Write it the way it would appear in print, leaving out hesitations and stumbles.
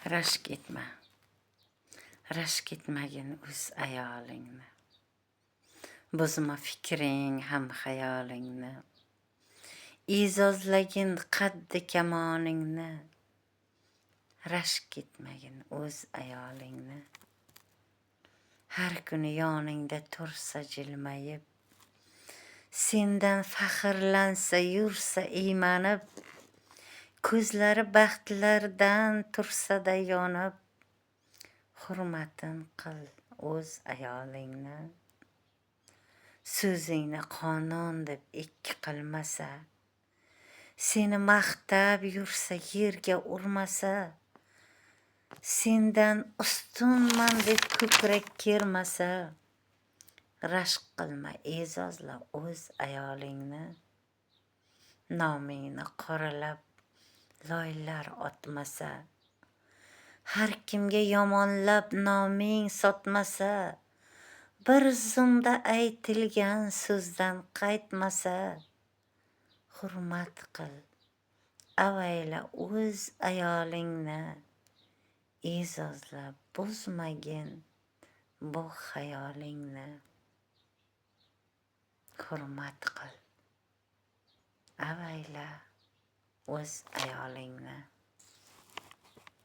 Rashk etma. Rashk etmagin o'z ayolingni. Buzma fikring ham xayolingni. E'zozlagin qaddi kamoningni. Rashk etmagin o'z ayolingni. Har kuni yoningda tursa jilmayib, sendan faxrlansa yursa iymanib, ko'zlari baxtlardan tursada yonib, hurmatin qil o'z ayolingni. So'zingni qonun deb ikki qilmasa, seni maqtab yursa yerga urmasa, sendan ustunman deb ko'krak kermasa, rashk qilma, e'zozla o'z ayolingni. Nomingni qoralab loylar otmasa, har kimga yomonlab noming sotmasa, bir zumda aytilgan so'zdan qaytmasa, hurmat qil, avayla o'z ayolingni. E'zozla, buzmagin bu xayolingni. Hurmat qil, avayla o'z ayolingni.